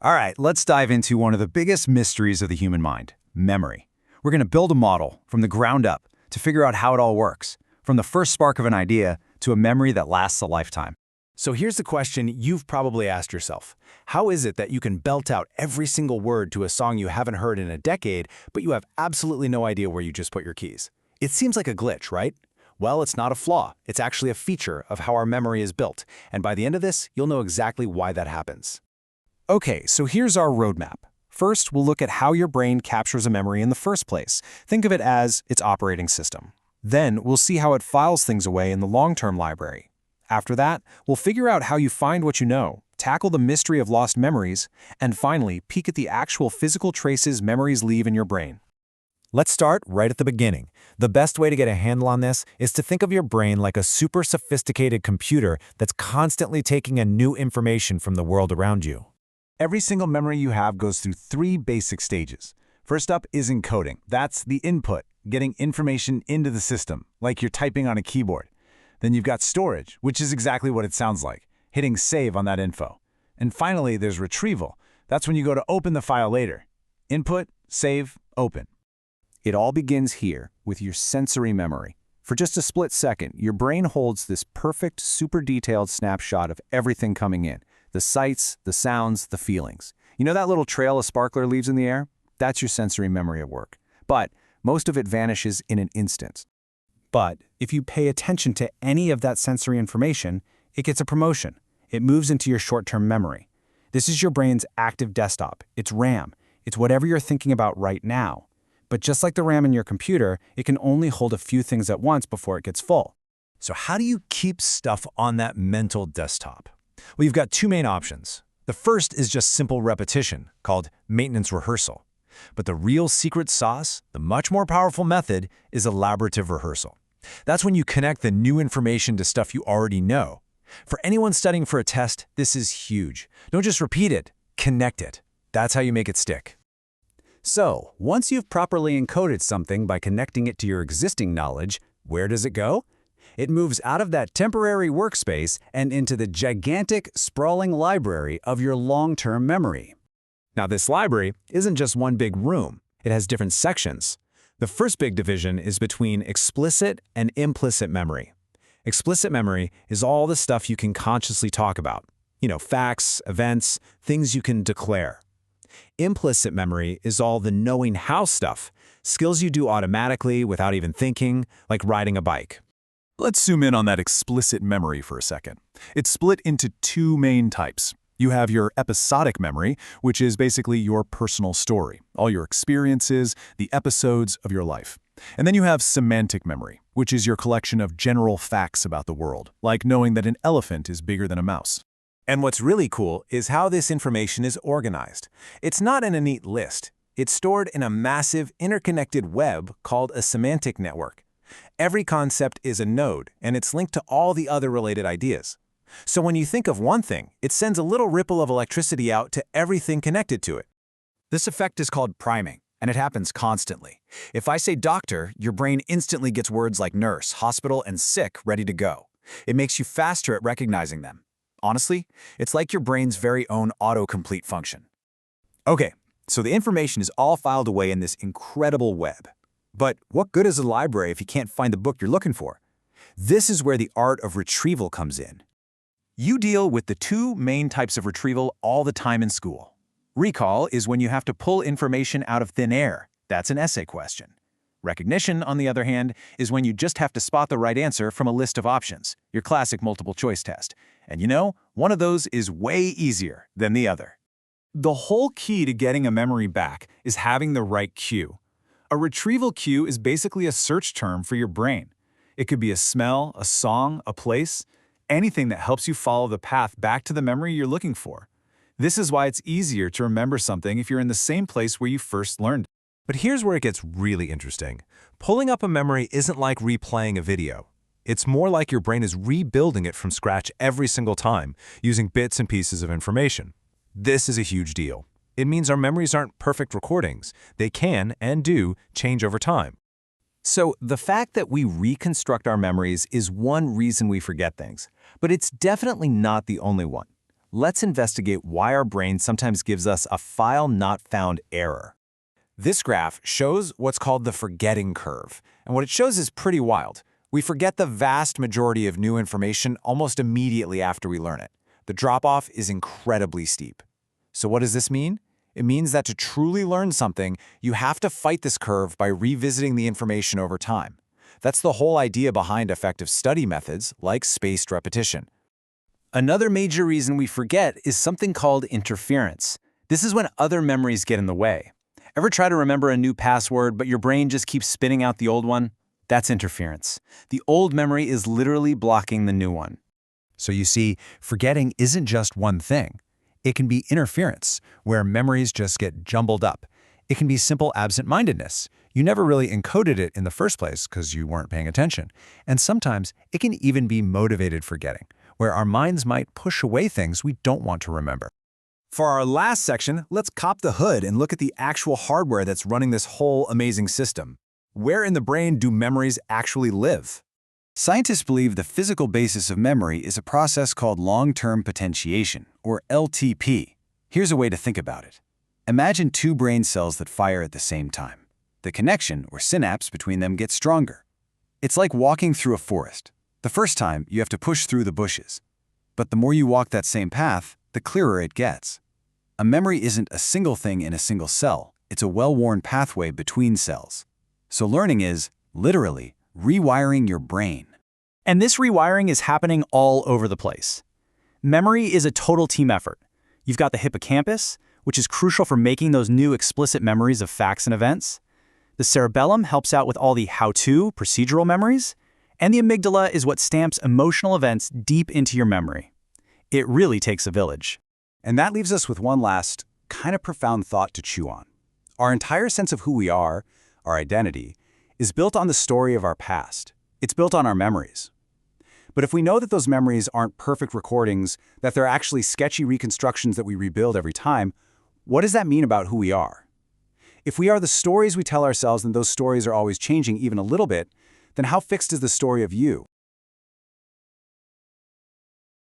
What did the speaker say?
All right, let's dive into one of the biggest mysteries of the human mind, memory. We're going to build a model from the ground up to figure out how it all works, from the first spark of an idea to a memory that lasts a lifetime. So here's the question you've probably asked yourself. How is it that you can belt out every single word to a song you haven't heard in a decade, but you have absolutely no idea where you just put your keys? It seems like a glitch, right? Well, it's not a flaw. It's actually a feature of how our memory is built. And by the end of this, you'll know exactly why that happens. Okay, so here's our roadmap. First, we'll look at how your brain captures a memory in the first place. Think of it as its operating system. Then, we'll see how it files things away in the long-term library. After that, we'll figure out how you find what you know, tackle the mystery of lost memories, and finally, peek at the actual physical traces memories leave in your brain. Let's start right at the beginning. The best way to get a handle on this is to think of your brain like a super sophisticated computer that's constantly taking in new information from the world around you. Every single memory you have goes through three basic stages. First up is encoding. That's the input, getting information into the system, like you're typing on a keyboard. Then you've got storage, which is exactly what it sounds like, hitting save on that info. And finally, there's retrieval. That's when you go to open the file later. Input, save, open. It all begins here with your sensory memory. For just a split second, your brain holds this perfect, super detailed snapshot of everything coming in. The sights, the sounds, the feelings. You know that little trail a sparkler leaves in the air? That's your sensory memory at work. But most of it vanishes in an instant. But if you pay attention to any of that sensory information, it gets a promotion. It moves into your short-term memory. This is your brain's active desktop. It's RAM. It's whatever you're thinking about right now. But just like the RAM in your computer, it can only hold a few things at once before it gets full. So how do you keep stuff on that mental desktop? Well, you've got two main options. The first is just simple repetition, called maintenance rehearsal. But the real secret sauce, the much more powerful method, is elaborative rehearsal. That's when you connect the new information to stuff you already know. For anyone studying for a test, this is huge. Don't just repeat it, connect it. That's how you make it stick. So, once you've properly encoded something by connecting it to your existing knowledge, where does it go? It moves out of that temporary workspace and into the gigantic, sprawling library of your long-term memory. Now, this library isn't just one big room. It has different sections. The first big division is between explicit and implicit memory. Explicit memory is all the stuff you can consciously talk about. Facts, events, things you can declare. Implicit memory is all the knowing how stuff, skills you do automatically without even thinking, like riding a bike. Let's zoom in on that explicit memory for a second. It's split into two main types. You have your episodic memory, which is basically your personal story, all your experiences, the episodes of your life. And then you have semantic memory, which is your collection of general facts about the world, like knowing that an elephant is bigger than a mouse. And what's really cool is how this information is organized. It's not in a neat list. It's stored in a massive, interconnected web called a semantic network. Every concept is a node, and it's linked to all the other related ideas. So when you think of one thing, it sends a little ripple of electricity out to everything connected to it. This effect is called priming, and it happens constantly. If I say doctor, your brain instantly gets words like nurse, hospital, and sick ready to go. It makes you faster at recognizing them. Honestly, it's like your brain's very own autocomplete function. Okay, so the information is all filed away in this incredible web. But what good is a library if you can't find the book you're looking for? This is where the art of retrieval comes in. You deal with the two main types of retrieval all the time in school. Recall is when you have to pull information out of thin air. That's an essay question. Recognition, on the other hand, is when you just have to spot the right answer from a list of options, your classic multiple choice test. And one of those is way easier than the other. The whole key to getting a memory back is having the right cue. A retrieval cue is basically a search term for your brain. It could be a smell, a song, a place, anything that helps you follow the path back to the memory you're looking for. This is why it's easier to remember something if you're in the same place where you first learned it. But here's where it gets really interesting. Pulling up a memory isn't like replaying a video. It's more like your brain is rebuilding it from scratch every single time, using bits and pieces of information. This is a huge deal. It means our memories aren't perfect recordings. They can, and do, change over time. So the fact that we reconstruct our memories is one reason we forget things, but it's definitely not the only one. let's investigate why our brain sometimes gives us a file not found error. This graph shows what's called the forgetting curve, and what it shows is pretty wild. We forget the vast majority of new information almost immediately after we learn it. The drop-off is incredibly steep. So what does this mean? It means that to truly learn something, you have to fight this curve by revisiting the information over time. That's the whole idea behind effective study methods like spaced repetition. Another major reason we forget is something called interference. This is when other memories get in the way. Ever try to remember a new password, but your brain just keeps spitting out the old one? That's interference. The old memory is literally blocking the new one. So you see, forgetting isn't just one thing. It can be interference, where memories just get jumbled up. It can be simple absent-mindedness. You never really encoded it in the first place because you weren't paying attention. And sometimes it can even be motivated forgetting, where our minds might push away things we don't want to remember. For our last section, let's cop the hood and look at the actual hardware that's running this whole amazing system. Where in the brain do memories actually live? Scientists believe the physical basis of memory is a process called long-term potentiation, or LTP. Here's a way to think about it. Imagine two brain cells that fire at the same time. The connection, or synapse, between them gets stronger. It's like walking through a forest. The first time, you have to push through the bushes. But the more you walk that same path, the clearer it gets. A memory isn't a single thing in a single cell. It's a well-worn pathway between cells. So learning is, literally, rewiring your brain. And this rewiring is happening all over the place. Memory is a total team effort. You've got the hippocampus, which is crucial for making those new explicit memories of facts and events. The cerebellum helps out with all the how-to, procedural memories. And the amygdala is what stamps emotional events deep into your memory. It really takes a village. And that leaves us with one last, kind of profound thought to chew on. Our entire sense of who we are, our identity, is built on the story of our past. It's built on our memories. But if we know that those memories aren't perfect recordings, that they're actually sketchy reconstructions that we rebuild every time, what does that mean about who we are? If we are the stories we tell ourselves and those stories are always changing even a little bit, then how fixed is the story of you?